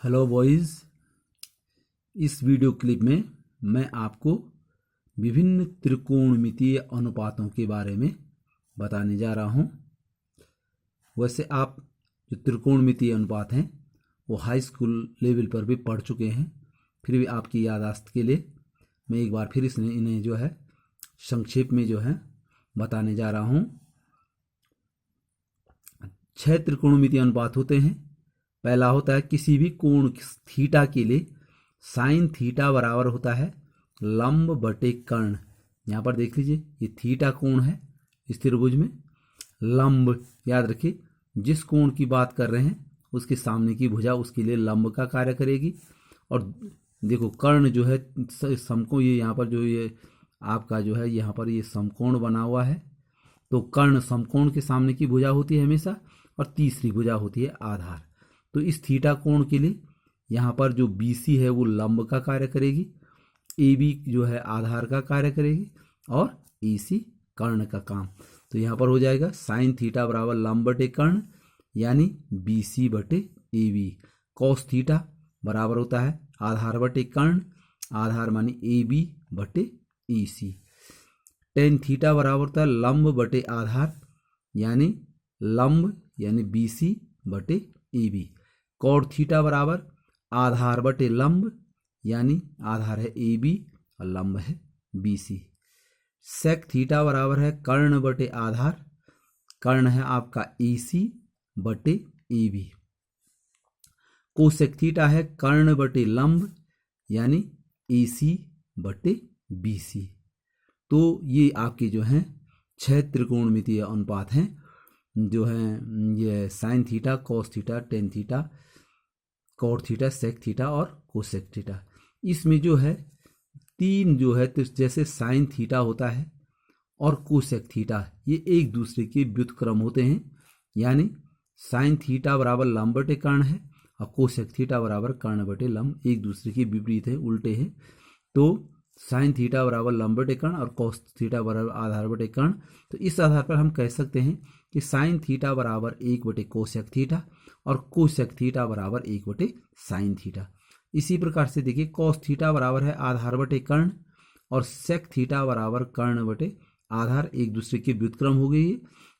Hello boys, इस video clip में मैं आपको विभिन्न त्रिकोणमितीय अनुपातों के बारे में बताने जा रहा हूं। वैसे आप जो त्रिकोणमितीय अनुपात हैं वो हाई स्कूल लेवल पर भी पढ़ चुके हैं, फिर भी आपकी याददाश्त के लिए मैं एक बार फिर इन्हें जो है संक्षेप में जो है बताने जा रहा हूं। 6 त्रिकोणमितीय अनुपात होते हैं। पहला होता है किसी भी कोण थीटा के लिए साइन थीटा बराबर होता है लंब बटे कर्ण। यहाँ पर देख लीजिए, ये थीटा कोण है इस त्रिभुज में। लंब याद रखिए, जिस कोण की बात कर रहे हैं उसके सामने की भुजा उसके लिए लंब का कार्य करेगी। और देखो कर्ण जो है समकोण, ये यहाँ पर जो ये आपका जो है यहाँ पर ये समकोण बना हुआ है, तो कर्ण समकोण के सामने की भुजा होती है हमेशा, और तीसरी भुजा होती है आधार। तो इस थीटा कोण के लिए यहाँ पर जो BC है वो लंब का कार्य करेगी, AB जो है आधार का कार्य करेगी, और AC कर्ण का काम। तो यहाँ पर हो जाएगा साइन थीटा बराबर लंब बटे कर्ण यानी BC बटे AB। कॉस थीटा बराबर होता है आधार बटे कर्ण, आधार मानी AB बटे EC। टेन थीटा बराबर होता है लंब बटे आधार यानी लंब यानी BC बटे AB। कॉड थीटा बराबर आधार बटे लंब यानी आधार है AB और लंब है BC। सेक थीटा बराबर है कर्ण बटे आधार, कर्ण है आपका AC बटे AB। कोसेक थीटा है कर्ण बटे लंब यानी AC बटे BC। तो ये आपके जो हैं 6 त्रिकोणमितीय अनुपात हैं, जो हैं ये sine theta, cos theta, tan theta, cot theta, sec theta और कोसेक थीटा। इसमें जो है 3 जो है, तो जैसे साइन थीटा होता है और कोसेक थीटा, ये एक दूसरे के व्युत्क्रम होते हैं, यानी साइन थीटा बराबर लंब बटे कर्ण है और कोसेक थीटा बराबर कर्ण बटे लंब, एक दूसरे के विपरीत है, उल्टे हैं। तो साइन थीटा बराबर लंब बटे कर्ण और कॉस थीटा बराबर आधार बटे कर्ण। तो इस आधार पर हम कह सकते हैं कि साइन थीटा बराबर 1 बटे कोसेक थीटा और कोसेक थीटा बराबर 1 बटे साइन थीटा। इसी प्रकार से देखिए, कॉस थीटा बराबर है आधार बटे कर्ण और सेक थीटा बराबर कर्ण बटे आधार, एक दूसरे के व्युत्क्रम हो गई है।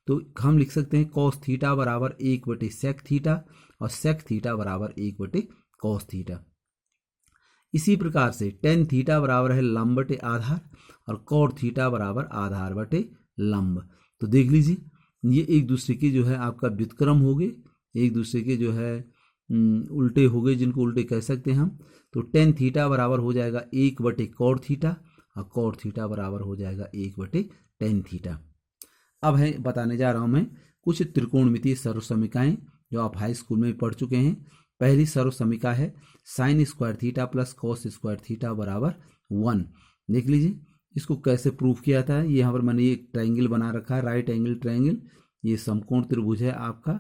तो हम लिख सकते हैं कॉस थीटा बराबर 1 बटे सेक थीटा और सेक थीटा बराबर 1 बटे कॉस थीटा। इसी प्रकार से टेन थीटा बराबर है लंब बटे आधार और कॉट थीटा बराबर आधार बटे लंब। तो देख लीजिए, ये एक दूसरे के जो है आपका व्युत्क्रम हो गए, एक दूसरे के जो है उल्टे हो गए, जिनको उल्टे कह सकते हैं हम। तो टेन थीटा बराबर हो जाएगा 1 बटे कॉट थीटा और कॉट थीटा बराबर हो जाएगा 1 बटे टेन थीटा। अब है बताने जा रहा हूं मैं कुछ त्रिकोणमितीय सर्वसमीकाएं जो आप हाई स्कूल में पढ़ चुके हैं। पहली सर्वसमीका है sign square theta plus cos square theta बराबर 1। देख लीजिए इसको कैसे प्रूफ किया था। ये यहाँ पर मैंने एक ट्रायंगल बना रखा है, राइट एंगल ट्रायंगल। ये समकोण त्रिभुज है आपका,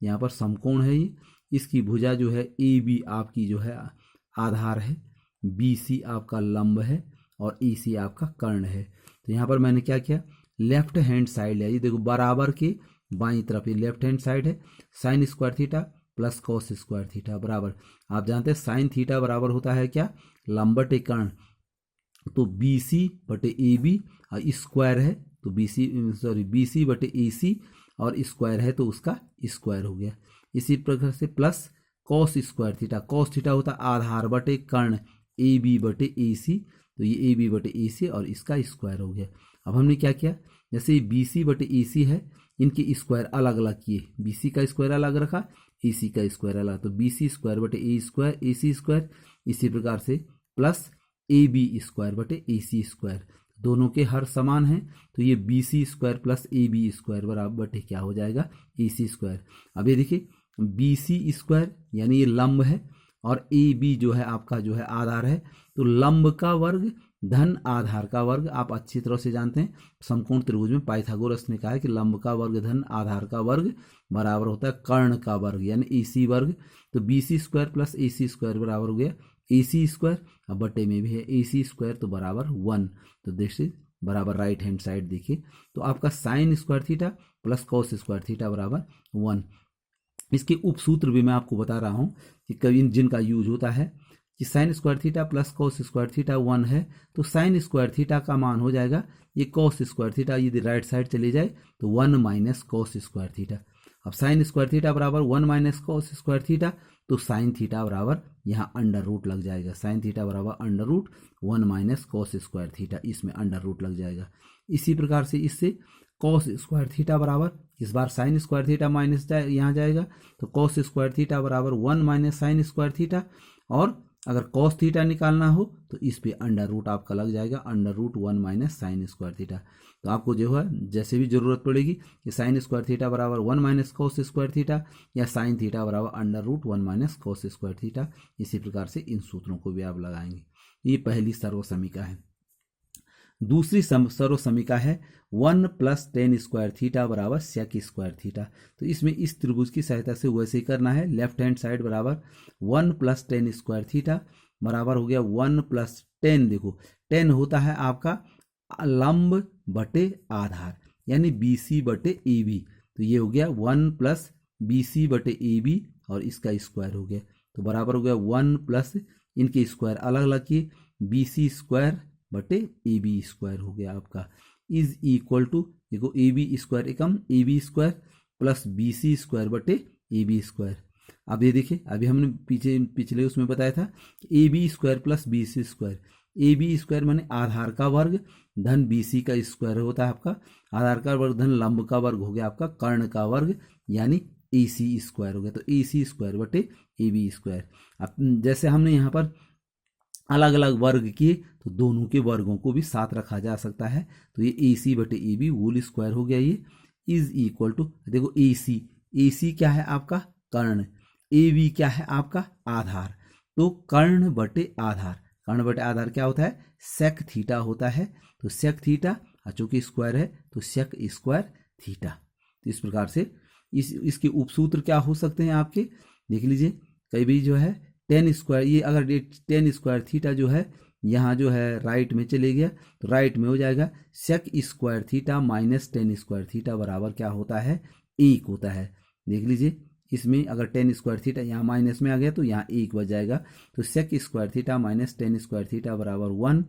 यहाँ पर समकोण है ये। इसकी भुजा जो है AB आपकी जो है आधार है, BC आपका लंब है और EC आपका कर्ण है। तो यहाँ पर मैंने क्या किया, लेफ्ट हैंड साइड है, ये देखो बराबर के बाईं तरफ ये लेफ्ट हैंड साइड है। Sign square theta plus cos square theta बराबर, आप जानते हैं साइन थीटा बराबर होता है क्या, लंब बटे कर्ण। तो BC बटे AB और स्क्वायर है तो BC बटे AC और स्क्वायर है तो उसका स्क्वायर हो गया। इसी प्रकार से plus cos square theta, cos theta होता है आधार बटे कर्ण AB बटे AC, तो ये AB बटे AC और इसका स्क्वायर हो गया। अब हमने क्या किया, जैसे BC बटे AC है, इनके स्क्वायर अलग अलग किए, BC का स्क्वायर अलग रखा, AC का स्क्वायर अलग, तो BC स्क्वायर बटे A स्क्वायर AC स्क्वायर। इसी प्रकार से प्लस AB स्क्वायर बटे AC स्क्वायर, दोनों के हर समान हैं, तो ये BC square plus AB square बराबर बटे क्या हो जाएगा, AC स्क्वायर। अब ये देखिए BC स्क्वायर यानी ये लंब है और AB जो है आपका जो है आधार है, तो लंब का वर्ग धन आधार का वर्ग। आप अच्छी तरह से जानते हैं समकोण त्रिभुज में पाइथागोरस ने कहा है कि लंब का वर्ग धन आधार का वर्ग बराबर होता है कर्ण का वर्ग यानी AC वर्ग। तो BC square plus AC square बराबर हो गया AC स्क्वायर, अब बटे में भी है AC स्क्वायर तो बराबर 1। तो देखिए बराबर राइट हैंड साइड देखिए, तो आपका sign square theta plus cos square theta बराबर 1। इसके उपसूत्र भी मैं आपको बता रहा हूँ कि कभी जिनका यूज होता है कि sign square theta plus cos square theta 1 है, तो साइन स्क्वायर थीटा का मान हो जाएगा ये कॉस स्क्वायर थीटा, यदि राइट साइड चले जाए तो 1 माइनस कॉस स्क्वायर थीटा। अब साइन स्क्वायर थीटा बराबर 1 माइनस कॉस स्क्वायर थीटा, तो साइन थीटा बराबर यहाँ अंडर रूट लग जाएगा, साइन थीटा बराबर under root 1 minus cos square theta, इसमें अंडर रूट लग जाएगा। इसी प्रकार से इससे कॉस स्क्वायर थीटा बराबर, इस बार साइन स्क्वायर थीटा माइनस यहाँ जाएगा, तो कॉस स्क्वायर थीटा बराबर 1 माइनस साइन स्क्वायर थीटा, और अगर कॉस थीटा निकालना हो तो इस पे अंडर रूट आपका लग जाएगा, under root 1 minus sine square theta. तो आपको जो है जैसे भी जरूरत पड़ेगी कि साइन स्क्वायर थीटा बराबर 1 माइनस कॉस स्क्वायर थीटा या साइन थीटा बराबर under root 1 minus cos square theta, इसी प्रकार से इन सूत्रों को भी आप लगाएंगे। ये पहली सर्वसमीका है। दूसरी सर्वसमीका है 1 प्लस टेन स्क्वायर थीटा बराबर सेक स्क्वायर थीटा। तो इसमें इस त्रिभुज की सहायता से वैसे ही करना है, लेफ्ट हैंड साइड बराबर 1 प्लस टेन स्क्वायर थीटा बराबर हो गया 1 प्लस टेन। देखो 10 होता है आपका लंब बटे आधार, यानी BC बटे AB, तो ये हो गया 1 प्लस BC बटे AB और इसका स्क्वायर हो गया, तो बराबर हो गया 1 प्लस इनके स्क्वायर अलग अलग किए, BC स्क्वायर बटे AB स्क्वायर हो गया आपका, इज इक्वल टू देखो AB स्क्वायर एकम AB square plus BC square बटे AB स्क्वायर। अब ये देखिए अभी हमने पिछले उसमें बताया था कि AB square plus BC square, AB square माने आधार का वर्ग धन BC का स्क्वायर होता है आपका, आधार का वर्ग धन लंब का वर्ग हो गया आपका कर्ण का वर्ग, यानी AC स्क्वायर हो गया, तो AC स्क्वायर बटे AB स्क्वायर। अब जैसे हमने यहाँ पर अलग अलग वर्ग किए तो दोनों के वर्गों को भी साथ रखा जा सकता है, तो ये AC बटे AB होल स्क्वायर हो गया, ये इज इक्वल टू देखो AC क्या है आपका कर्ण, AB क्या है आपका आधार, तो कर्ण बटे आधार क्या होता है सेक थीटा होता है, तो सेक थीटा चूंकि स्क्वायर है तो सेक स्क्वायर थीटा। तो इस प्रकार से इसके उपसूत्र क्या हो सकते हैं आपके, देख लीजिए कई भी जो है टेन स्क्वायर, ये अगर टेन स्क्वायर थीटा जो है यहाँ जो है राइट में चले गया तो राइट में हो जाएगा sec square theta minus tan square theta बराबर क्या होता है 1 होता है। देख लीजिए इसमें अगर टेन स्क्वायर थीटा यहाँ माइनस में आ गया तो यहाँ 1 बच जाएगा, तो sec square theta minus tan square theta बराबर 1,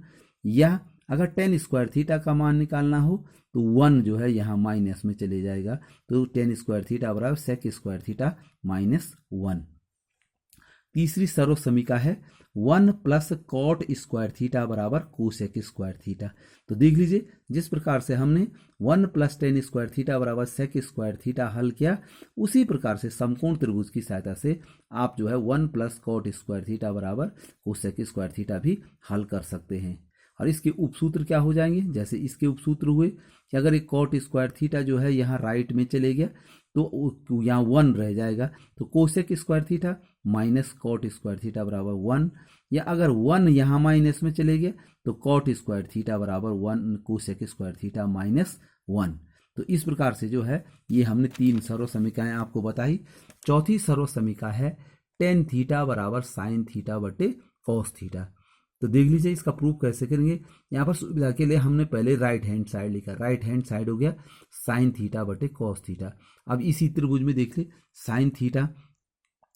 या अगर टेन स्क्वायर थीटा का मान निकालना हो तो 1 जो है यहाँ माइनस में चले जाएगा, तो टेन स्क्वायर थीटा बराबर सेक स्क्वायर थीटा माइनस 1। तीसरी सर्वसमीका है 1 प्लस कॉट स्क्वायर थीटा बराबर कोसेक स्क्वायर थीटा। तो देख लीजिए जिस प्रकार से हमने 1 प्लस टेन स्क्वायर थीटा बराबर सेक स्क्वायर थीटा हल किया, उसी प्रकार से समकोण त्रिभुज की सहायता से आप जो है 1 प्लस कॉट स्क्वायर थीटा बराबर कोसेक स्क्वायर थीटा भी हल कर सकते हैं। और इसके उपसूत्र क्या हो जाएंगे, जैसे इसके उपसूत्र हुए कि अगर एक कॉट स्क्वायर थीटा जो है यहाँ राइट में चले गया तो यहाँ 1 रह जाएगा, तो cosec square theta minus cot square theta बराबर 1, या अगर 1 यहाँ माइनस में चले गया तो कॉट स्क्वायर थीटा बराबर 1 कोसेक स्क्वायर थीटा माइनस 1। तो इस प्रकार से जो है ये हमने 3 सर्वसमीकाएं आपको बताई। चौथी सर्वसमीका है टेन थीटा बराबर साइन थीटा बटे कॉस थीटा। तो देख लीजिए इसका प्रूफ कैसे करेंगे, यहाँ पर सुविधा के लिए हमने पहले राइट हैंड साइड लिखा, राइट हैंड साइड हो गया साइन थीटा बटे कॉस थीटा। अब इसी त्रिभुज में देख ले साइन थीटा,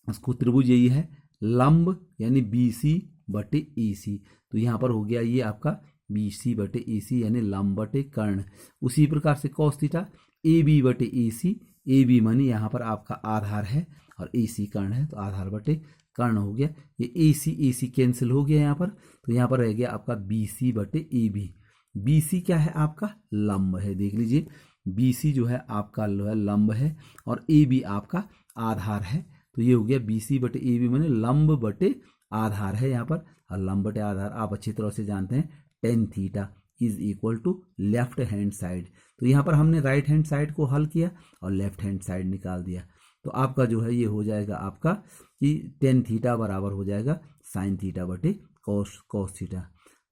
उसको त्रिभुज यही है लंब यानी BC बटे AC, तो यहाँ पर हो गया ये आपका BC बटे AC यानी लंब बटे कर्ण। उसी प्रकार से कॉस थीटा AB बटे AC, AB मानी यहाँ पर आपका आधार है और AC कर्ण है, तो आधार बटे कर्ण हो गया, ये AC कैंसिल हो गया यहाँ पर, तो यहाँ पर रह गया आपका BC बटे AB। BC क्या है आपका लंब है, देख लीजिए BC जो है आपका लंब है और AB आपका आधार है, तो ये हो गया BC बटे AB माने लंब बटे आधार है यहाँ पर, और लंब बटे आधार आप अच्छी तरह से जानते हैं tan theta is equal to left hand side. तो यहाँ पर हमने राइट हैंड साइड को हल किया और लेफ्ट हैंड साइड निकाल दिया, तो आपका जो है ये हो जाएगा आपका कि टेन थीटा बराबर हो जाएगा साइन थीटा बटे कॉस थीटा।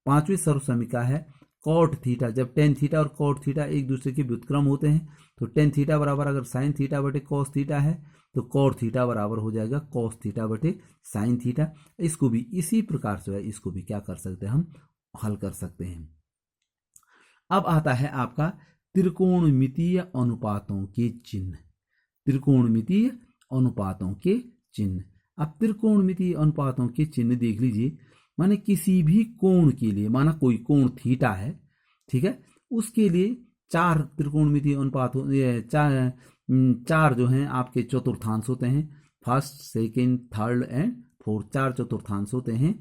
पांचवी सर्वसमीका है कॉट थीटा, जब टेन थीटा और कॉट थीटा एक दूसरे के व्युत्क्रम होते हैं तो टेन थीटा बराबर अगर साइन थीटा बटे कॉस थीटा है तो कॉट थीटा बराबर हो जाएगा कॉस थीटा बटे साइन थीटा। इसको भी इसी प्रकार से है, इसको भी क्या कर सकते हैं हम हल कर सकते हैं। अब आता है आपका त्रिकोणमितीय अनुपातों के चिन्ह। त्रिकोणमितीय अनुपातों के चिन्ह। अब त्रिकोणमितीय अनुपातों के चिन्ह देख लीजिए। माने किसी भी कोण के लिए, माना कोई कोण थीटा है, ठीक है, उसके लिए 4 त्रिकोणमितीय अनुपात चार जो हैं आपके चतुर्थांश होते हैं। First, second, third and fourth, 4 चतुर्थांश होते हैं।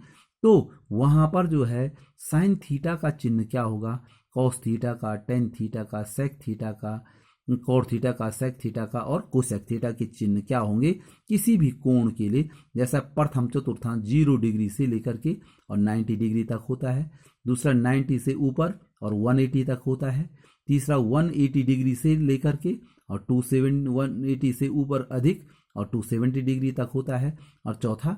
तो वहां पर जो है साइन थीटा का चिन्ह क्या होगा, कॉस थीटा का, टेन थीटा का, सेक थीटा का, कॉट थीटा का, सेक थीटा का और कोसेक थीटा के चिन्ह क्या होंगे किसी भी कोण के लिए। जैसा प्रथम चतुर्थांश 0 डिग्री से लेकर के और 90 डिग्री तक होता है। दूसरा 90 से ऊपर और 180 तक होता है। तीसरा 180 डिग्री से लेकर के और 180 से ऊपर अधिक और 270 डिग्री तक होता है। और चौथा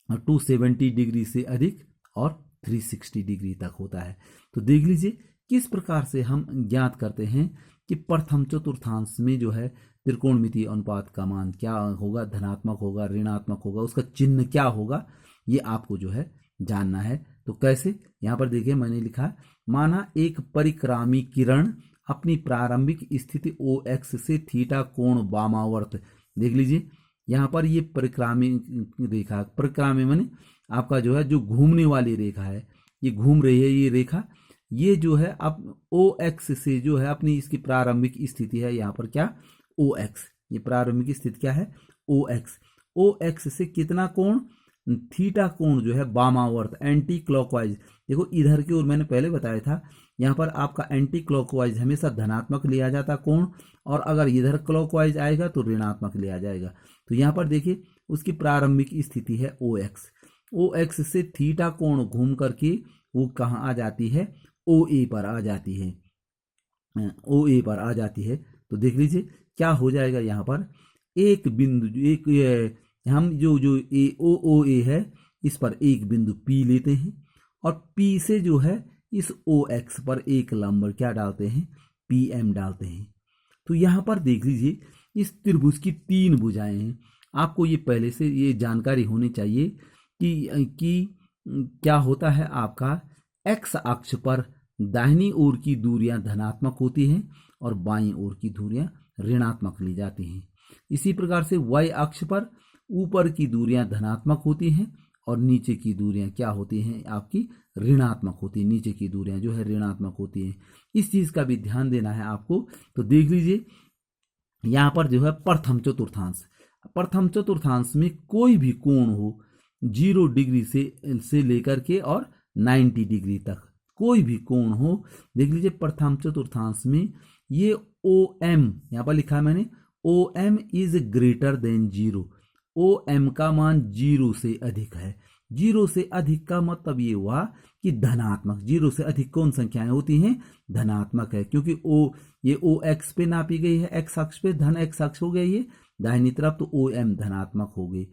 270 डिग्री से अधिक और 360 डिग्री तक होता है। तो देख लीजिए किस प्रकार से हम ज्ञात करते हैं कि प्रथम चतुर्थांश में जो है त्रिकोणमितीय अनुपात का मान क्या होगा, धनात्मक होगा, ऋणात्मक होगा, उसका चिन्ह क्या होगा, ये आपको जो है जानना है। तो कैसे, यहाँ पर देखिए मैंने लिखा, माना एक परिक्रामी किरण अपनी प्रारंभिक स्थिति OX से थीटा कोण वामावर्त, देख लीजिए यहाँ पर ये परिक्रामी रेखा, परिक्रामी माने आपका जो है जो घूमने वाली रेखा है, ये घूम रही है ये रेखा, ये जो है अब OX से जो है अपनी इसकी प्रारंभिक स्थिति है यहाँ पर क्या OX, ये प्रारंभिक स्थिति क्या है OX से कितना कोण, थीटा कोण जो है वामावर्त, एंटी क्लॉकवाइज। देखो इधर की ओर मैंने पहले बताया था, यहाँ पर आपका एंटी क्लॉकवाइज हमेशा धनात्मक लिया जाता कोण, और अगर इधर क्लॉकवाइज आएगा तो ऋणात्मक लिया जाएगा। तो यहाँ पर देखिए उसकी प्रारंभिक स्थिति है OX से थीटा कोण घूम करके वो कहाँ आ जाती है, OA पर आ जाती है, OA पर आ जाती है। तो देख लीजिए क्या हो जाएगा, यहाँ पर एक बिंदु, एक हम जो OA है इस पर एक बिंदु P लेते हैं और P से जो है इस OX पर एक लंब क्या डालते हैं, PM डालते हैं। तो यहाँ पर देख लीजिए इस त्रिभुज की 3 भुजाएं हैं। आपको ये पहले से ये जानकारी होनी चाहिए कि क्या होता है, आपका X अक्ष पर दाहिनी ओर की दूरियां धनात्मक होती हैं और बाईं ओर की दूरियां ऋणात्मक ली जाती हैं। इसी प्रकार से Y अक्ष पर ऊपर की दूरियां धनात्मक होती हैं और नीचे की दूरियां क्या होती हैं, आपकी ऋणात्मक होती है, नीचे की दूरियां जो है ऋणात्मक होती हैं। इस चीज का भी ध्यान देना है आपको। तो देख लीजिए यहाँ पर जो है प्रथम चतुर्थांश में कोई भी कोण हो 0 डिग्री से लेकर के और 90 डिग्री तक कोई भी कोण हो, देख लीजिए प्रथम चतुर्थांश में ये OM यहाँ पर लिखा है मैंने, OM is greater than 0, OM का मान 0 से अधिक है। 0 से अधिक का मतलब ये हुआ कि धनात्मक, 0 से अधिक कौन संख्याएं होती हैं, धनात्मक है, क्योंकि ये OX पे नापी गई है, X अक्ष पे, धन X अक्ष हो गई ये दाहिनी तरफ, तो OM धनात्मक हो गई।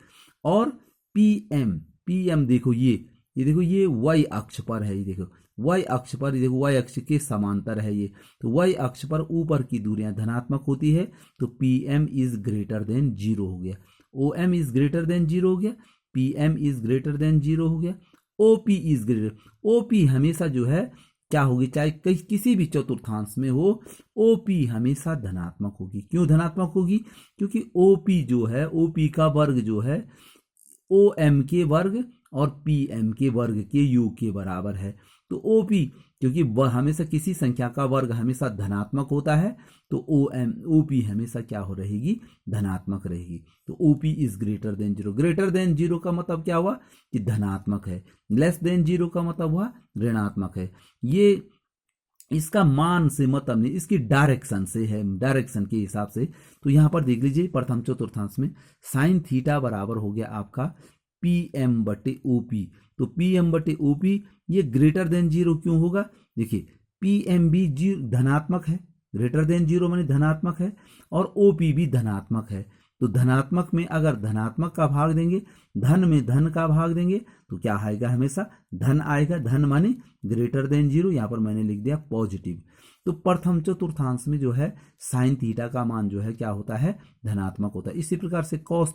और PM देखो ये देखो ये Y अक्ष पर है, ये देखो Y अक्ष पर, ये देखो Y अक्ष के समांतर है ये, तो Y अक्ष पर ऊपर की दूरियां धनात्मक होती है, तो PM इज ग्रेटर देन 0 हो गया, OM इज ग्रेटर देन 0 हो गया, PM इज ग्रेटर देन 0 हो गया, OP इज ग्रेटर, OP हमेशा जो है क्या होगी, चाहे किसी भी चतुर्थांश में हो, OP हमेशा धनात्मक होगी। क्यों धनात्मक होगी, क्योंकि OP जो है, OP का वर्ग जो है OM के वर्ग और PM के वर्ग के योग के बराबर है। तो OP क्योंकि वह हमेशा किसी संख्या का वर्ग हमेशा धनात्मक होता है, तो OP हमेशा क्या हो रहेगी, धनात्मक रहेगी। तो OP is greater than 0, greater than 0 का मतलब क्या हुआ कि धनात्मक है, लेस देन 0 का मतलब हुआ ऋणात्मक है। ये इसका मान से मतलब नहीं, इसकी डायरेक्शन से है, डायरेक्शन के हिसाब से। तो यहाँ पर देख लीजिए प्रथम चतुर्थांश में साइन थीटा बराबर हो गया आपका PM/OP, तो PM/OP ये ग्रेटर देन 0 क्यों होगा, देखिए PM भी धनात्मक है, ग्रेटर देन 0 माने धनात्मक है, और OP भी धनात्मक है। तो धनात्मक में अगर धनात्मक का भाग देंगे, धन में धन का भाग देंगे, तो क्या आएगा, हमेशा धन आएगा, धन माने ग्रेटर देन 0, यहाँ पर मैंने लिख दिया पॉजिटिव। तो प्रथम चतुर्थांश में जो है साइन थीटा का मान जो है क्या होता है, धनात्मक होता है। इसी प्रकार से कॉस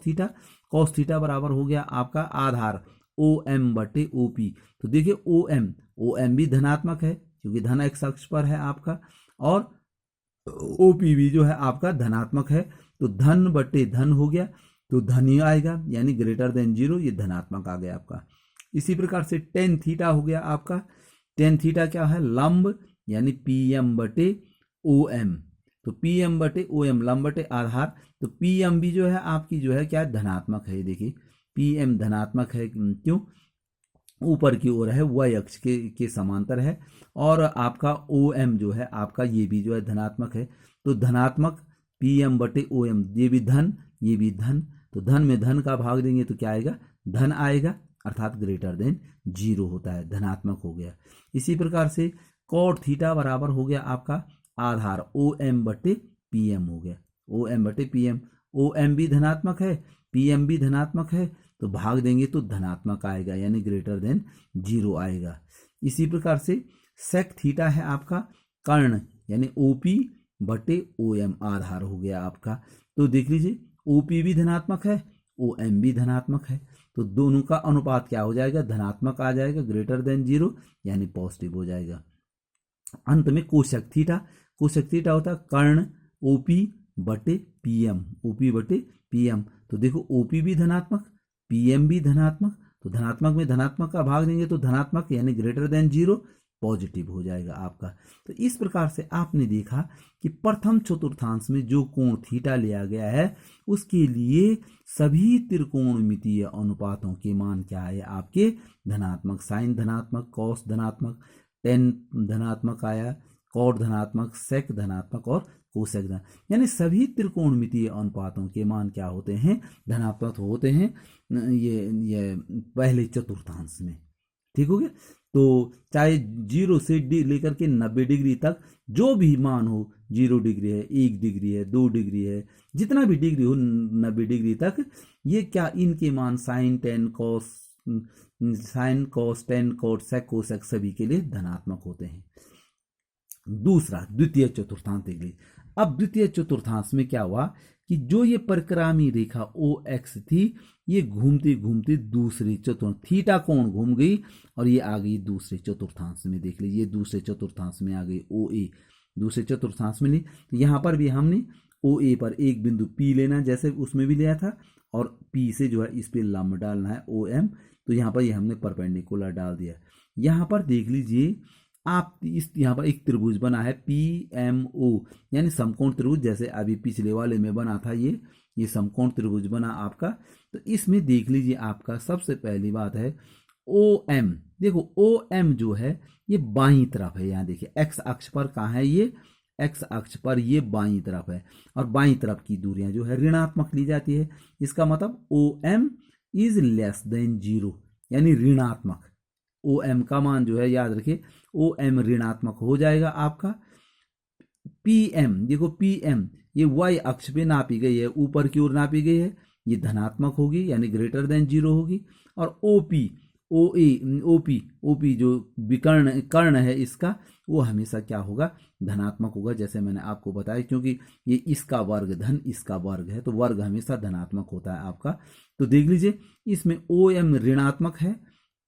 थीटा बराबर हो गया आपका आधार OM/OP। तो देखिए OM भी धनात्मक है क्योंकि धन X अक्ष पर है आपका, और OP भी जो है आपका धनात्मक है। तो धन बटे धन हो गया, तो धन ही आएगा, यानी ग्रेटर देन 0, ये धनात्मक आ गया आपका। इसी प्रकार से टेन थीटा हो गया आपका। टेन थीटा क्या है? लंब, यानी पी एम बटे ओ एम। तो पी एम बटे ओ एम, लंब बटे आधार। तो पी एम भी जो है आपकी जो है क्या धनात्मक है, देखिए पी एम धनात्मक है, क्यों? ऊपर की ओर है, y अक्ष के समांतर है, और आपका ओ एम जो है आपका ये भी जो है धनात्मक है। तो धनात्मक पी एम बटे ओ एम, ये भी धन, ये भी धन, तो धन में धन का भाग देंगे तो क्या आएगा? धन आएगा, अर्थात ग्रेटर देन 0 होता है, धनात्मक हो गया। इसी प्रकार से कॉट थीटा बराबर हो गया आपका आधार ओ एम बटे पी एम हो गया, ओ एम बटे पी एम। ओ एम भी धनात्मक है, पी एम भी धनात्मक है, तो भाग देंगे तो धनात्मक आएगा, यानी ग्रेटर देन 0 आएगा। इसी प्रकार से सेक थीटा है आपका कर्ण, यानी ओपी बटे ओ एम, आधार हो गया आपका। तो देख लीजिए ओपी भी धनात्मक है, ओ एम भी धनात्मक है, तो दोनों का अनुपात क्या हो जाएगा? धनात्मक आ जाएगा, ग्रेटर देन 0, यानी पॉजिटिव हो जाएगा। अंत में कोशक थीटा, कोशक थीटा होता है कर्ण ओपी बटे पीएम, ओपी बटे पीएम। तो देखो ओपी भी धनात्मक, पीएम भी धनात्मक, तो धनात्मक में धनात्मक का भाग देंगे तो धनात्मक, यानी ग्रेटर देन 0, पॉजिटिव हो जाएगा आपका। तो इस प्रकार से आपने देखा कि प्रथम चतुर्थांश में जो कोण थीटा लिया गया है उसके लिए सभी त्रिकोणमितीय अनुपातों के मान क्या है आपके? धनात्मक। साइन धनात्मक, कॉस धनात्मक, टेन धनात्मक आया, कॉट धनात्मक, सेक धनात्मक और कोसेक धनात्मक, यानी सभी त्रिकोणमितीय अनुपातों के मान क्या होते हैं? धनात्मक होते हैं ये पहले चतुर्थांश में। ठीक हो गया। तो चाहे 0 से लेकर के 90 डिग्री तक जो भी मान हो, 0 डिग्री है, 1 डिग्री है, 2 डिग्री है, जितना भी डिग्री हो 90 डिग्री तक, ये क्या इनके मान sine tan cos, sine cos tan cot sec cosec सभी के लिए धनात्मक होते हैं। दूसरा द्वितीय चतुर्थांश देख लीजिए। अब द्वितीय चतुर्थांश में क्या हुआ कि जो ये परिक्रामी रेखा ओ एक्स थी, ये घूमते घूमते दूसरे चतुर्थ थीटा कोण घूम गई और ये आ गई दूसरे चतुर्थांश में। देख लीजिए दूसरे चतुर्थांश में आ गई ओ ए, दूसरे चतुर्थांश में ली। तो यहाँ पर भी हमने ओ ए पर एक बिंदु पी लेना, जैसे उसमें भी लिया था, और पी से जो है इस पे लंब डालना है ओ एम। तो यहाँ पर ये हमने परपेंडिकुलर डाल दिया। यहाँ पर देख लीजिए आप, इस यहाँ पर एक त्रिभुज बना है पी एम ओ, यानी समकोण त्रिभुज, जैसे अभी पिछले वाले में बना था ये समकोण त्रिभुज बना आपका। तो इसमें देख लीजिए आपका सबसे पहली बात है ओ एम। देखो ओ एम जो है ये बाईं तरफ है, यहाँ देखिए एक्स अक्ष पर कहाँ है? ये एक्स अक्ष पर ये बाईं तरफ है, और बाईं तरफ की दूरियां जो है ऋणात्मक ली जाती है। इसका मतलब O M is less than 0, यानी ऋणात्मक। ओ एम का मान जो है याद रखिए, ओ एम ऋणात्मक हो जाएगा आपका। पी एम, देखो पी एम ये वाई अक्ष पे नापी गई है, ऊपर की ओर नापी गई है, ये धनात्मक होगी, यानी ग्रेटर देन 0 होगी। और ओपी, ओ ए ओपी, ओपी जो विकर्ण कर्ण है इसका, वो हमेशा क्या होगा? धनात्मक होगा, जैसे मैंने आपको बताया, क्योंकि ये इसका वर्ग धन इसका वर्ग है, तो वर्ग हमेशा धनात्मक होता है आपका। तो देख लीजिए इसमें ओ एम ऋणात्मक है,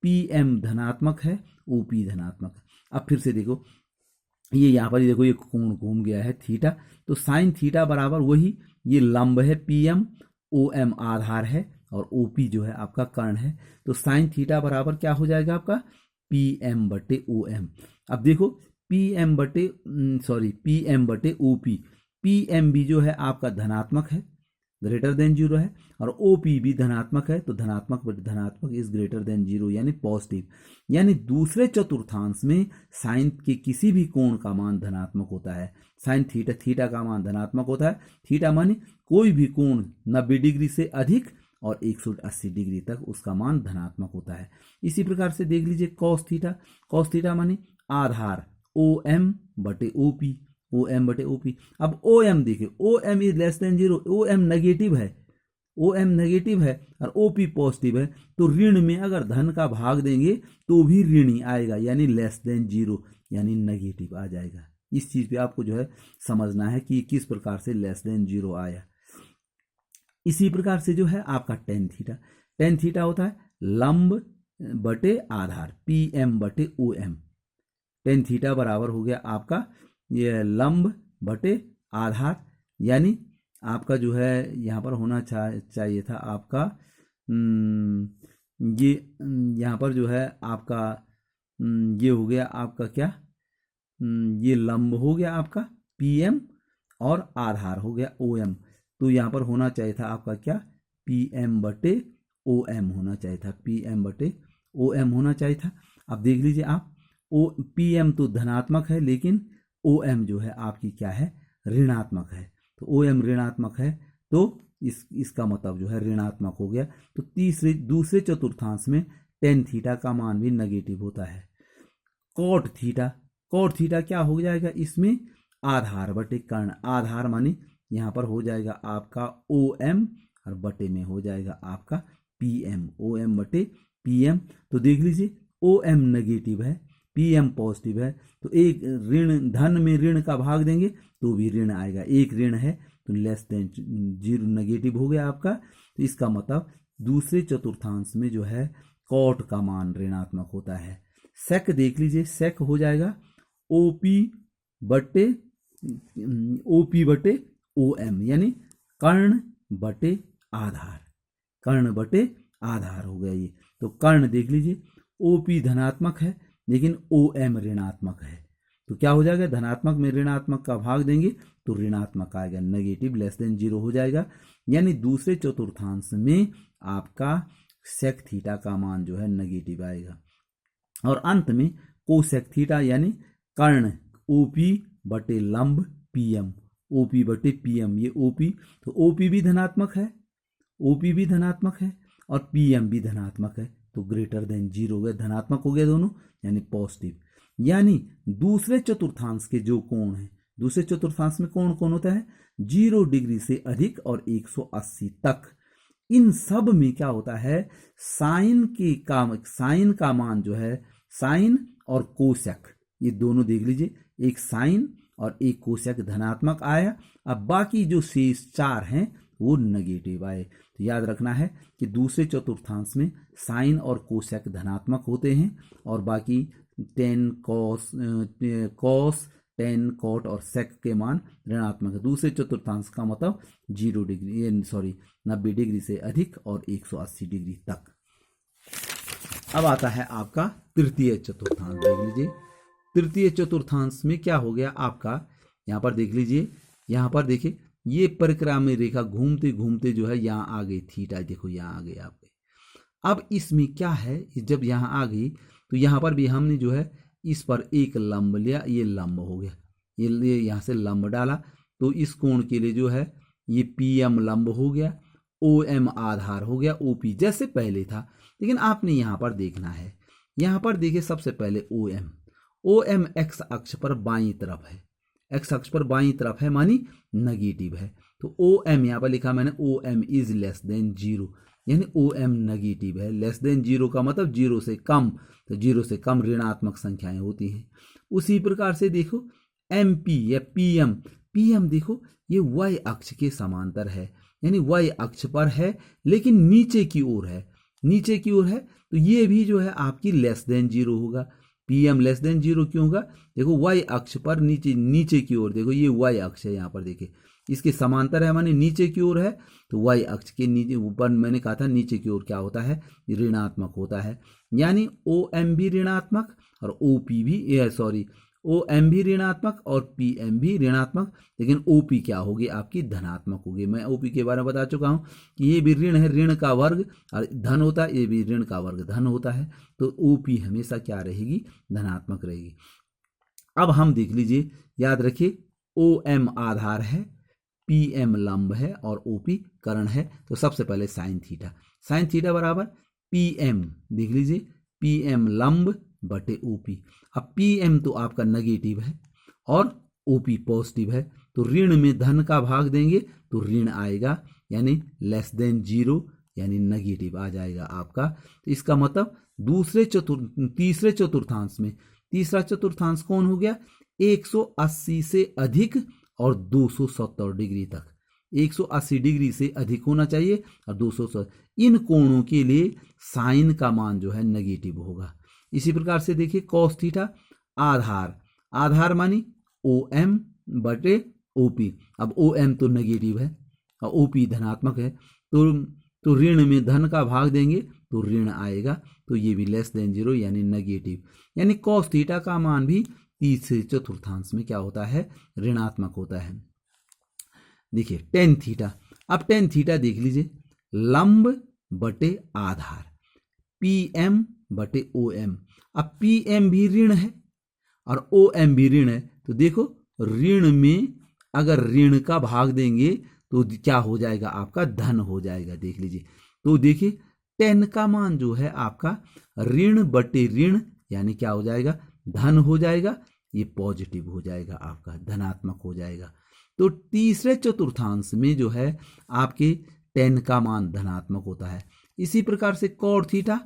पी एम धनात्मक है, ओपी धनात्मक है। अब फिर से देखो ये यहाँ पर देखो ये कोण घूम गया है थीटा, तो साइन थीटा बराबर वही, ये लंब है पी एम, ओ एम आधार है, और ओपी जो है आपका कर्ण है। तो साइन थीटा बराबर क्या हो जाएगा आपका? पी एम बटे ओ एम। अब देखो पी एम बटे ओपी, पी एम भी जो है आपका धनात्मक है, ग्रेटर देन 0 है, और ओपी भी धनात्मक है, तो धनात्मक बटे धनात्मक इज ग्रेटर देन 0, यानी पॉजिटिव। यानी दूसरे चतुर्थांश में साइन के किसी भी कोण का मान धनात्मक होता है। साइन थीटा, थीटा का मान धनात्मक होता है। थीटा माने कोई भी कोण 90 डिग्री से अधिक और 180 डिग्री तक उसका मान धनात्मक होता है। इसी प्रकार से देख लीजिए कॉस थीटा, कॉस थीटा माने आधार ओ एम बटे ओपी, ओ एम बटे ओपी। अब ओ एम देखिए, O M is less than 0, O M negative है, ओ एम नेगेटिव है और ओपी पॉजिटिव है, तो ऋण में अगर धन का भाग देंगे तो भी ऋण ही आएगा, यानी लेस देन 0, यानी नेगेटिव आ जाएगा। इस चीज पे आपको जो है समझना है कि किस प्रकार से लेस देन 0 आया। इसी प्रकार से जो है आपका टेन थीटा, टेन थीटा होता है लंब बटे आधार पी एम बटे ओ एम। टेन थीटा बराबर हो गया आपका ये लंब बटे आधार, यानी आपका जो है यहाँ पर होना चाहिए था आपका ये यहाँ पर जो है आपका ये हो गया आपका क्या, ये लंब हो गया आपका PM और आधार हो गया OM। तो यहाँ पर होना चाहिए था आपका क्या, PM/OM होना चाहिए था, PM/OM होना चाहिए था। अब देख लीजिए आप, PM तो धनात्मक है लेकिन OM जो है आपकी क्या है, ऋणात्मक है। तो OM ऋणात्मक है तो इसका मतलब जो है ऋणात्मक हो गया। तो दूसरे चतुर्थांश में tan थीटा का मान भी नेगेटिव होता है। cot थीटा क्या हो जाएगा इसमें, आधार बटे कर्ण, आधार माने यहाँ पर हो जाएगा आपका OM और बटे में हो जाएगा आपका PM, OM बटे PM। तो देख लीजिए OM नेगेटिव है, PM पॉजिटिव है, तो एक ऋण, धन में ऋण का भाग देंगे तो भी ऋण आएगा, एक ऋण है तो लेस देन 0 नेगेटिव हो गया आपका। तो इसका मतलब दूसरे चतुर्थांश में जो है cot का मान ऋणात्मक होता है। sec देख लीजिए, sec हो जाएगा OP बटे OM, यानी कर्ण बटे आधार, कर्ण बटे आधार हो गया ये। तो कर्ण देख लीजिए OP धनात्मक है लेकिन OM ऋणात्मक है, तो क्या हो जाएगा, धनात्मक में ऋणात्मक का भाग देंगे तो ऋणात्मक आएगा, नेगेटिव लेस देन 0 हो जाएगा। यानी दूसरे चतुर्थांश में आपका सेक थीटा का मान जो है नेगेटिव आएगा। और अंत में कोसेक थीटा यानी कर्ण OP बटे लंब PM, OP बटे PM, ये OP, तो OP भी धनात्मक है, OP भी धनात्मक है और PM भी धनात्मक है, तो ग्रेटर देन 0 हो गया, धनात्मक हो गया दोनों यानी पॉजिटिव। यानी दूसरे चतुर्थांश के जो कोण हैं, दूसरे चतुर्थांश में कोण कौन होता है, 0 डिग्री से अधिक और 180 तक। इन सब में क्या होता है, साइन का मान जो है, साइन और कोसेक, ये दोनों देख लीजिए, एक साइन और एक कोसेक धनात्मक आया। अब बाकी जो शेष 4 हैं वो नेगेटिव आए। तो याद रखना है कि दूसरे चतुर्थांश में साइन और कोसेक धनात्मक होते हैं और बाकी tan cos tan cot और sec के मान ऋणात्मक है। दूसरे चतुर्थांश का मतलब 0 डिग्री 90 डिग्री से अधिक और 180 डिग्री तक। अब आता है आपका तृतीय चतुर्थांश, देख लीजिए तृतीय चतुर्थांश में क्या हो गया आपका, यहाँ पर देख लीजिए, यहाँ पर देखिए ये परिक्रामी रेखा घूमते घूमते जो है यहाँ आ गई थीटा, देखो यहाँ आ गई आपके। अब इसमें क्या है, जब यहाँ आ गई तो यहाँ पर भी हमने जो है इस पर एक लंब लिया, ये लंब हो गया, ये यहाँ से लंब डाला, तो इस कोण के लिए जो है ये PM लंब हो गया, OM आधार हो गया, OP जैसे पहले था। लेकिन आपने यहाँ पर देखना है, यहाँ पर देखिए सबसे पहले OM x अक्ष पर बाईं तरफ है, x अक्ष पर बाईं तरफ है मानी नेगेटिव है। तो OM यहाँ पर लिखा मैंने, OM इज लेस देन 0, यानी OM नेगेटिव है। लेस देन 0 का मतलब 0 से कम, तो 0 से कम ऋणात्मक संख्याएं होती हैं। उसी प्रकार से देखो MP या PM देखो ये y अक्ष के समांतर है, यानी y अक्ष पर है लेकिन नीचे की ओर है, नीचे की ओर है, तो ये भी जो है आपकी लेस देन 0 होगा। PM लेस देन 0 क्यों होगा, देखो y अक्ष पर नीचे की ओर, देखो ये y अक्ष है, यहाँ पर देखिए इसके समांतर है माने नीचे की ओर है, तो y अक्ष के नीचे ऊपर मैंने कहा था नीचे की ओर क्या होता है, ऋणात्मक होता है। यानी OM भी ऋणात्मक और OM भी ऋणात्मक और PM भी ऋणात्मक, लेकिन OP क्या होगी आपकी धनात्मक होगी। मैं OP के बारे में बता चुका हूँ कि ये भी ऋण है, ऋण का वर्ग और धन होता है, ये भी ऋण का वर्ग धन होता है, तो OP हमेशा क्या रहेगी, धनात्मक रहेगी। अब हम देख लीजिए, याद रखिए OM आधार है, PM लंब है और OP कर्ण है। तो सबसे पहले साइन थीटा बराबर PM, देख लीजिए PM लंब बटे OP। अब PM तो आपका नेगेटिव है और OP पॉजिटिव है, तो ऋण में धन का भाग देंगे तो ऋण आएगा, यानी लेस देन 0 यानी नेगेटिव आ जाएगा आपका। तो इसका मतलब तीसरे चतुर्थांश में, तीसरा चतुर्थांश कौन हो गया, 180 से अधिक और 270 डिग्री तक, 180 डिग्री से अधिक होना चाहिए और 270, इन कोणों के लिए साइन का मान जो है नेगेटिव होगा। इसी प्रकार से देखिए कॉस थीटा, आधार मानी OM बटे OP। अब OM तो नेगेटिव है, और ओपी धनात्मक है तो ऋण में धन का भाग देंगे तो ऋण आएगा, तो ये भी लेस देन 0 यानी नेगेटिव। यानी कॉस थीटा का मान भी तीसरे चतुर्थांश में क्या होता है, ऋणात्मक होता है। देखिए टेन थीटा, अब टेन थीटा देख लीजिए, लंब बटे आधार PM बटे OM। अब PM भी ऋण है और OM भी ऋण है, तो देखो ऋण में अगर ऋण का भाग देंगे तो क्या हो जाएगा, आपका धन हो जाएगा। देख लीजिए, तो देखिए 10 का मान जो है आपका ऋण बटे ऋण यानी क्या हो जाएगा, धन हो जाएगा, ये पॉजिटिव हो जाएगा, आपका धनात्मक हो जाएगा। तो तीसरे चतुर्थांश में जो है आपके 10 का मान धनात्मक होता है। इसी प्रकार से कॉट थीटा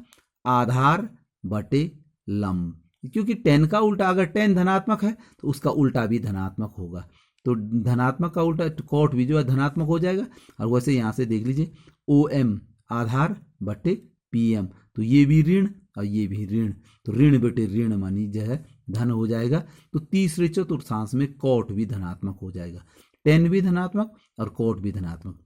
आधार बटे लंब, क्योंकि 10 का उल्टा अगर 10 धनात्मक है तो उसका उल्टा भी धनात्मक होगा, तो धनात्मक का उल्टा कॉट भी जो है धनात्मक हो जाएगा। और वैसे यहाँ से देख लीजिए OM आधार बटे PM, तो ये भी ऋण और ये भी ऋण, तो ऋण बटे ऋण मानी जो है धन हो जाएगा। तो तीसरे चतुर्थांश में कॉट भी धनात्मक हो जाएगा, 10 भी धनात्मक और कॉट भी धनात्मक।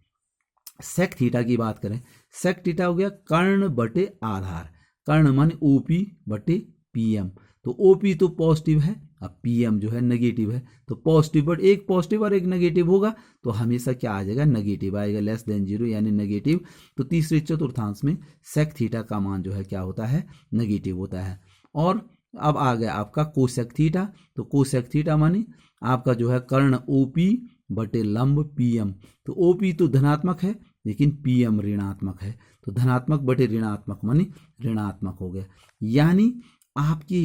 सेक थीटा की बात करें, सेक थीटा हो गया कर्ण बटे आधार, कर्ण माने OP बटे PM, तो OP तो पॉजिटिव है अब PM जो है नेगेटिव है, तो पॉजिटिव बट एक पॉजिटिव और एक नेगेटिव होगा तो हमेशा क्या आ जाएगा, नेगेटिव आएगा, लेस देन 0 यानी नेगेटिव। तो तीसरे चतुर्थांश में सेक थीटा का मान जो है क्या होता है, नेगेटिव होता है। और अब आ गया आपका कोसेक थीटा, तो कोसेक थीटा मानी आपका जो है कर्ण OP बटे लंब PM, तो OP तो धनात्मक है लेकिन PM ऋणात्मक है, तो धनात्मक बटे ऋणात्मक मानी ऋणात्मक हो गया। यानी आपकी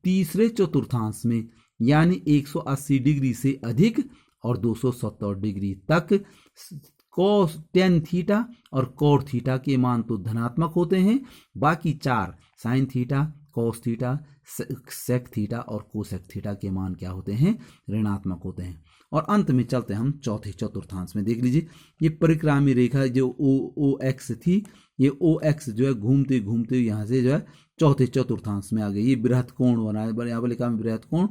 तीसरे चतुर्थांश में यानी 180 डिग्री से अधिक और 270 डिग्री तक कॉस टेन थीटा और कॉट थीटा के मान तो धनात्मक होते हैं, बाकी चार sine theta, cos theta, sec theta और कोसेक थीटा के मान क्या होते हैं, ऋणात्मक होते हैं। और अंत में चलते हैं हम चौथे चतुर्थांश में। देख लीजिए ये परिक्रामी रेखा जो OX थी, ये OX जो है घूमते घूमते यहाँ से जो है चौथे चतुर्थांश में आ गई, ये बृहत कोण बना है, यहाँ पर लिखा है बृहत कोण,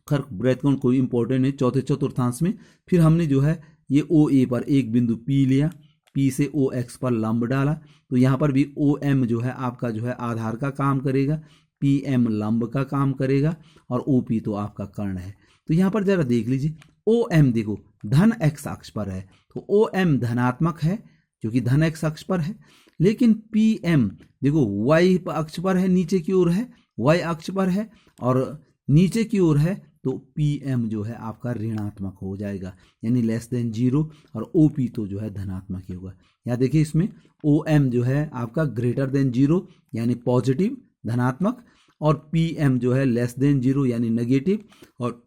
खैर बृहत कोण कोई इंपॉर्टेंट नहीं, चौथे चतुर्थांश में। फिर हमने जो है ये OA पर एक बिंदु P लिया, P से OX पर लंब डाला, तो यहाँ पर भी OM जो है आपका जो है आधार का काम करेगा, PM लंब का काम करेगा और OP तो आपका कर्ण है। तो यहाँ पर जरा देख लीजिए OM देखो धन x अक्ष पर है, तो OM धनात्मक है क्योंकि धन x अक्ष पर है, लेकिन PM देखो y अक्ष पर है, नीचे की ओर है, y अक्ष पर है और नीचे की ओर है, तो PM जो है आपका ऋणात्मक हो जाएगा यानी लेस देन 0 और OP तो जो है धनात्मक ही होगा। यहाँ देखिए इसमें OM जो है आपका ग्रेटर देन 0 यानी पॉजिटिव धनात्मक और PM जो है लेस देन 0 यानी नेगेटिव और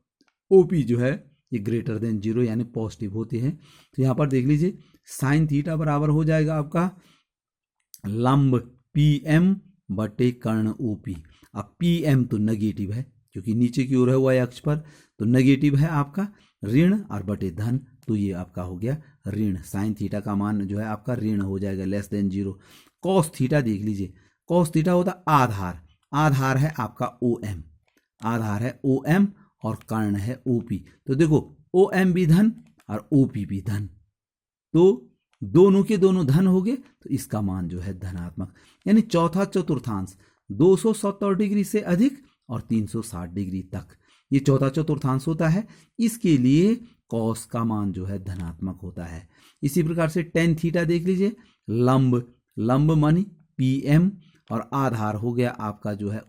OP जो है ये ग्रेटर देन 0 यानी पॉजिटिव होते हैं। तो यहाँ पर देख लीजिए साइन थीटा बराबर हो जाएगा आपका लंब PM बटे कर्ण OP। अब PM तो नेगेटिव है क्योंकि नीचे की ओर है y अक्ष पर, तो नेगेटिव है आपका ऋण और बटे धन, तो ये आपका हो गया ऋण, साइन थीटा का मान जो है आपका ऋण हो जाएगा लेस देन 0। कॉस थीटा देख लीजिए, कॉस थीटा होता आधार, आधार है आपका OM, आधार है OM और कर्ण है OP, तो देखो OM भी धन और OP भी धन, तो दोनों के दोनों धन हो गए, तो इसका मान जो है धनात्मक। यानी चौथा चतुर्थांश 270 डिग्री से अधिक और 360 डिग्री तक ये चौथा चतुर्थांश होता है, इसके लिए कॉस का मान जो है धनात्मक होता है। इसी प्रकार से टेन थीटा देख लीजिए, लंब, लंब मानी PM और आधार हो गया आपका जो है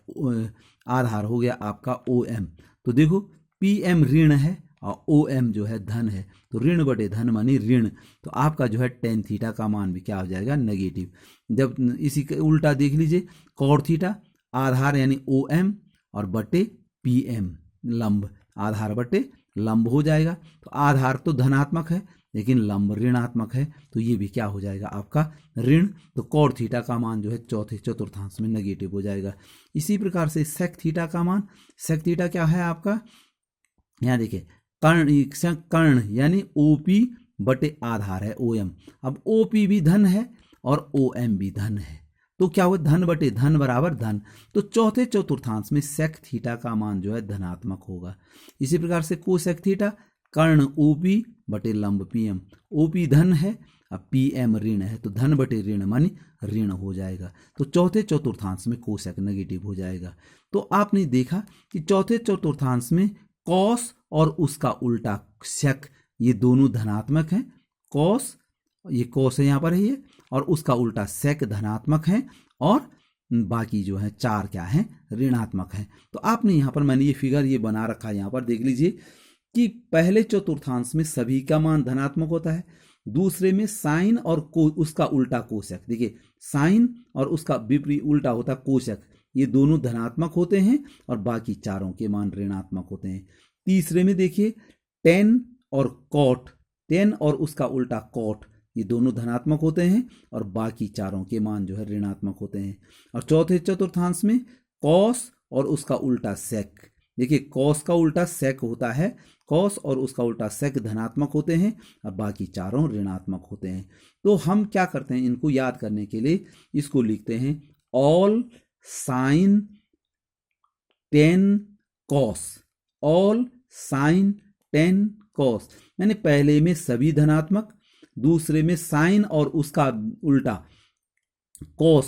आधार हो गया आपका OM, तो देखो PM ऋण है और OM जो है धन है, तो ऋण बटे धन मानी ऋण, तो आपका जो है टेन थीटा का मान भी क्या हो जाएगा, नेगेटिव। जब इसी का उल्टा देख लीजिए कॉट थीटा आधार यानी OM और बटे PM लंब, आधार बटे लंब हो जाएगा, तो आधार तो धनात्मक है लेकिन लंब ऋणात्मक है, तो ये भी क्या हो जाएगा आपका ऋण, तो कॉट थीटा का मान जो है चौथे चतुर्थांश में नेगेटिव हो जाएगा। इसी प्रकार से सेक थीटा का मान, सेक थीटा क्या है आपका, यहाँ देखिए कर्ण यानी OP बटे आधार है OM, अब OP भी धन है और OM भी धन है, तो क्या हुआ धन बटे धन बराबर धन, तो चौथे चतुर्थांश में सेक थीटा का मान जो है धनात्मक होगा। इसी प्रकार से कोसेक थीटा कर्ण ओपी बटे लंब पीएम। ओपी धन है, अब पीएम ऋण है, तो धन बटे ऋण मानी ऋण हो जाएगा। तो चौथे चतुर्थांश में कोशेक नेगेटिव हो जाएगा। तो आपने देखा कि चौथे चतुर्थांश में कॉस और उसका उल्टा सेक ये दोनों धनात्मक हैं। कॉस, ये कॉस है यहाँ पर है ये, और उसका उल्टा सेक धनात्मक है, और बाकी जो है चार क्या है, ऋणात्मक है। तो आपने यहाँ पर मैंने ये फिगर ये बना रखा है, यहाँ पर देख लीजिए कि पहले चतुर्थांश में सभी का मान धनात्मक होता है, दूसरे में साइन और उसका उल्टा कोशेक, देखिए साइन और उसका विपरीत उल्टा होता कोशेक, ये दोनों धनात्मक होते हैं और बाकी चारों के मान ऋणात्मक होते हैं। तीसरे में देखिए टेन और कॉट, टेन और उसका उल्टा कॉट, ये दोनों धनात्मक होते हैं और बाकी चारों के मान जो है ऋणात्मक होते हैं। और चौथे चतुर्थांश में कॉस और उसका उल्टा सेक, देखिए कॉस का उल्टा सेक होता है, कॉस और उसका उल्टा सेक धनात्मक होते हैं और बाकी चारों ऋणात्मक होते हैं। तो हम क्या करते हैं, इनको याद करने के लिए इसको लिखते हैं all sine tan cos, all sine tan cos, यानी पहले में सभी धनात्मक, दूसरे में साइन और उसका उल्टा कॉस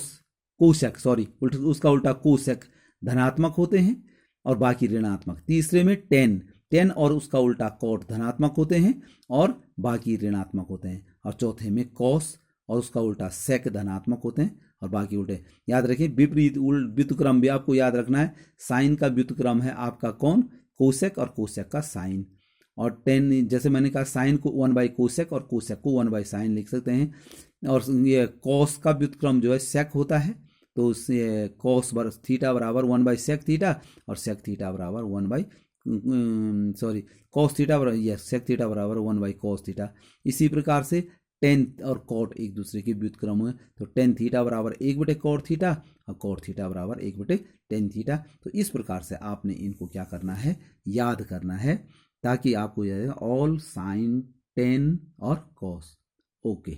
कोशेक, सॉरी उसका उल्टा कोशेक धनात्मक होते हैं और बाकी ऋणात्मक। तीसरे में टेन, टेन और उसका उल्टा कॉट धनात्मक होते हैं और बाकी ऋणात्मक होते हैं। और चौथे में कॉस और उसका उल्टा सेक धनात्मक होते हैं और बाकी उल्टे। याद रखें विपरीत व्युत्क्रम भी आपको याद रखना है। साइन का व्युत्क्रम है आपका कौन, कोशेक, और कोशेक का साइन। और टेन, जैसे मैंने कहा साइन को 1 कोशेक और कोशेक को 1 साइन लिख सकते हैं। और ये कॉस का व्युत्क्रम जो है सेक होता है, तो उससे कॉस थीटा बराबर 1 सेक थीटा और सेक थीटा बराबर 1 कॉस थीटा बराबर, यस सेक थीटा बराबर 1 कॉस थीटा। इसी प्रकार से टेन और कॉट एक दूसरे के व्युत्क्रम है, तो टेन थीटा बराबर 1 कॉट थीटा और कॉट थीटा बराबर 1 टेन थीटा। तो इस प्रकार से आपने इनको क्या करना है, याद करना है, ताकि आपको याद ऑल साइन टेन और कॉस। ओके।